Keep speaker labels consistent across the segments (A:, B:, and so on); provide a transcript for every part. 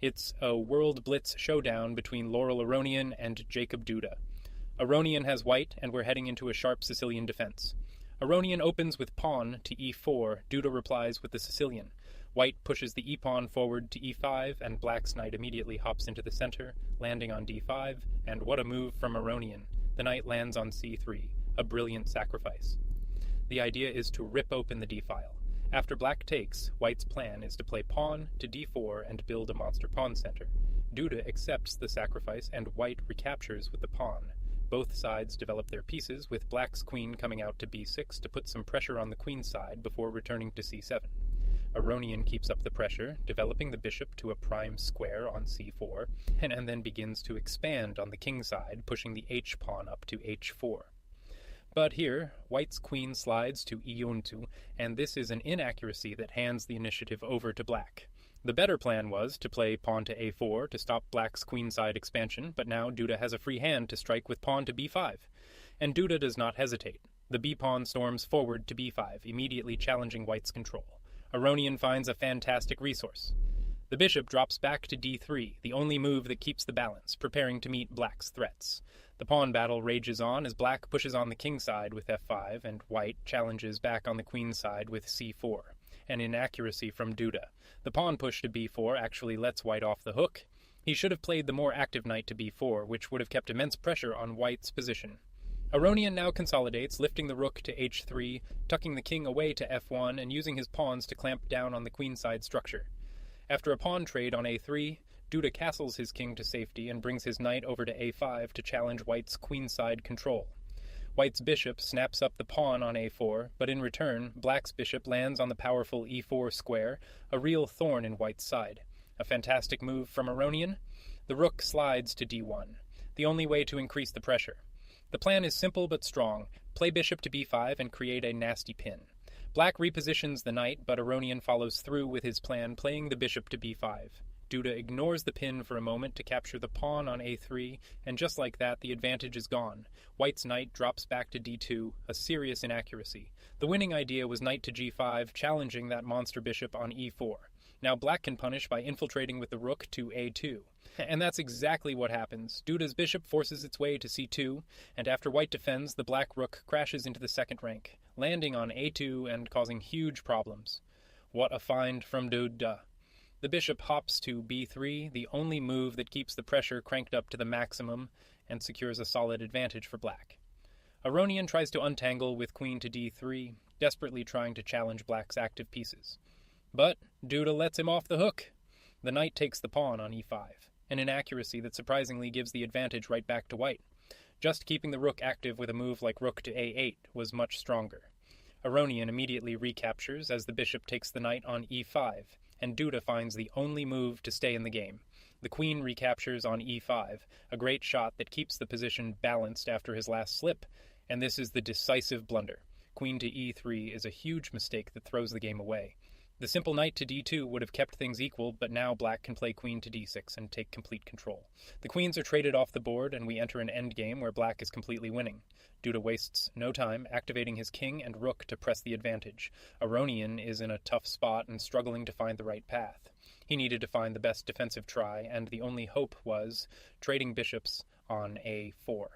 A: It's a World Blitz showdown between Laurel Aronian and Jacob Duda. Aronian has white, and we're heading into a sharp Sicilian defense. Aronian opens with pawn to e4, Duda replies with the Sicilian. White pushes the e-pawn forward to e5, and black's knight immediately hops into the center, landing on d5, and what a move from Aronian. The knight lands on c3, a brilliant sacrifice. The idea is to rip open the d-file. After black takes, white's plan is to play pawn to d4 and build a monster pawn center. Duda accepts the sacrifice, and white recaptures with the pawn. Both sides develop their pieces, with black's queen coming out to b6 to put some pressure on the queen's side before returning to c7. Aronian keeps up the pressure, developing the bishop to a prime square on c4, and then begins to expand on the king side, pushing the h-pawn up to h4. But here, white's queen slides to e2, and this is an inaccuracy that hands the initiative over to black. The better plan was to play pawn to a4 to stop black's queenside expansion, but now Duda has a free hand to strike with pawn to b5. And Duda does not hesitate. The b-pawn storms forward to b5, immediately challenging white's control. Aronian finds a fantastic resource. The bishop drops back to d3, the only move that keeps the balance, preparing to meet black's threats. The pawn battle rages on as black pushes on the king side with f5, and white challenges back on the queen side with c4. An inaccuracy from Duda. The pawn push to b4 actually lets white off the hook. He should have played the more active knight to b4, which would have kept immense pressure on white's position. Aronian now consolidates, lifting the rook to h3, tucking the king away to f1, and using his pawns to clamp down on the queenside structure. After a pawn trade on a3, Duda castles his king to safety and brings his knight over to a5 to challenge white's queenside control. White's bishop snaps up the pawn on a4, but in return, black's bishop lands on the powerful e4 square, a real thorn in white's side. A fantastic move from Aronian. The rook slides to d1, the only way to increase the pressure. The plan is simple but strong. Play bishop to b5 and create a nasty pin. Black repositions the knight, but Aronian follows through with his plan, playing the bishop to b5. Duda ignores the pin for a moment to capture the pawn on a3, and just like that, the advantage is gone. White's knight drops back to d2, a serious inaccuracy. The winning idea was knight to g5, challenging that monster bishop on e4. Now black can punish by infiltrating with the rook to a2. And that's exactly what happens. Duda's bishop forces its way to c2, and after white defends, the black rook crashes into the second rank, landing on a2 and causing huge problems. What a find from Duda. The bishop hops to b3, the only move that keeps the pressure cranked up to the maximum and secures a solid advantage for black. Aronian tries to untangle with queen to d3, desperately trying to challenge black's active pieces. But Duda lets him off the hook. The knight takes the pawn on e5, an inaccuracy that surprisingly gives the advantage right back to white. Just keeping the rook active with a move like rook to a8 was much stronger. Aronian immediately recaptures as the bishop takes the knight on e5, and Duda finds the only move to stay in the game. The queen recaptures on e5, a great shot that keeps the position balanced after his last slip, and this is the decisive blunder. Queen to e3 is a huge mistake that throws the game away. The simple knight to d2 would have kept things equal, but now black can play queen to d6 and take complete control. The queens are traded off the board, and we enter an endgame where black is completely winning. Duda wastes no time, activating his king and rook to press the advantage. Aronian is in a tough spot and struggling to find the right path. He needed to find the best defensive try, and the only hope was trading bishops on a4.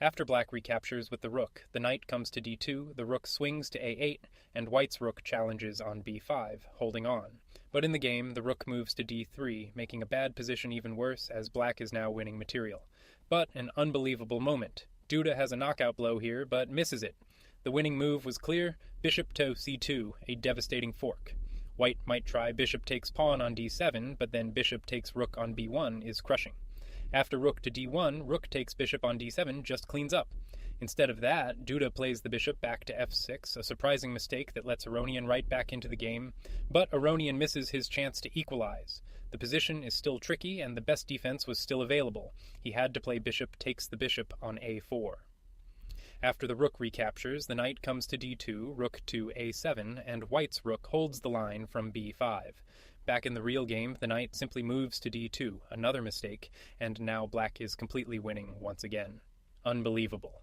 A: After black recaptures with the rook, the knight comes to d2, the rook swings to a8, and white's rook challenges on b5, holding on. But in the game, the rook moves to d3, making a bad position even worse as black is now winning material. But an unbelievable moment. Duda has a knockout blow here, but misses it. The winning move was clear, bishop to c2, a devastating fork. White might try bishop takes pawn on d7, but then bishop takes rook on b1 is crushing. After rook to d1, rook takes bishop on d7 just cleans up. Instead of that, Duda plays the bishop back to f6, a surprising mistake that lets Aronian right back into the game, but Aronian misses his chance to equalize. The position is still tricky, and the best defense was still available. He had to play bishop takes the bishop on a4. After the rook recaptures, the knight comes to d2, rook to a7, and white's rook holds the line from b5. Back in the real game, the knight simply moves to d2, another mistake, and now black is completely winning once again. Unbelievable.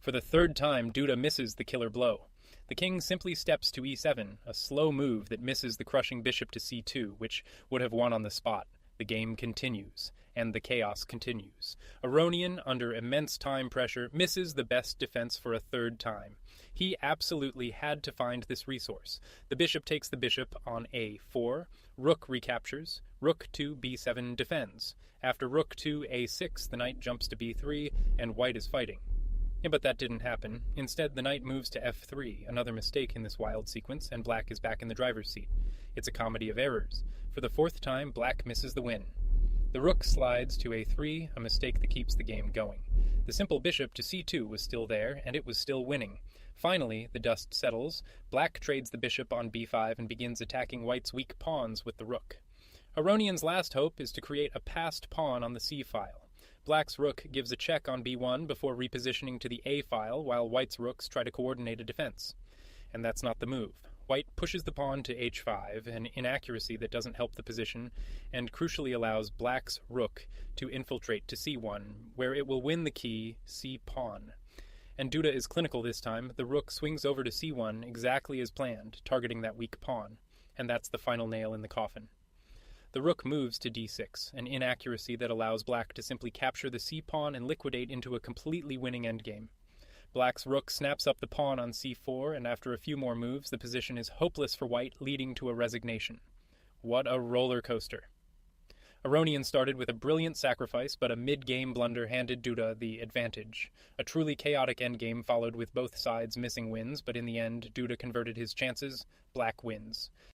A: For the third time, Duda misses the killer blow. The king simply steps to e7, a slow move that misses the crushing bishop to c2, which would have won on the spot. The game continues, and the chaos continues. Aronian, under immense time pressure, misses the best defense for a third time. He absolutely had to find this resource. The bishop takes the bishop on a4, rook recaptures, rook to b7 defends. After rook to a6, the knight jumps to b3, and white is fighting. Yeah, but that didn't happen. Instead, the knight moves to f3, another mistake in this wild sequence, and black is back in the driver's seat. It's a comedy of errors. For the fourth time, black misses the win. The rook slides to a3, a mistake that keeps the game going. The simple bishop to c2 was still there, and it was still winning. Finally, the dust settles, black trades the bishop on b5 and begins attacking white's weak pawns with the rook. Aronian's last hope is to create a passed pawn on the c-file. Black's rook gives a check on b1 before repositioning to the a-file, while white's rooks try to coordinate a defense. And that's not the move. White pushes the pawn to h5, an inaccuracy that doesn't help the position, and crucially allows black's rook to infiltrate to c1, where it will win the key c-pawn. And Duda is clinical this time. The rook swings over to c1 exactly as planned, targeting that weak pawn. And that's the final nail in the coffin. The rook moves to d6, an inaccuracy that allows black to simply capture the c-pawn and liquidate into a completely winning endgame. Black's rook snaps up the pawn on c4, and after a few more moves, the position is hopeless for white, leading to a resignation. What a roller coaster. Aronian started with a brilliant sacrifice, but a mid-game blunder handed Duda the advantage. A truly chaotic endgame followed with both sides missing wins, but in the end, Duda converted his chances. Black wins.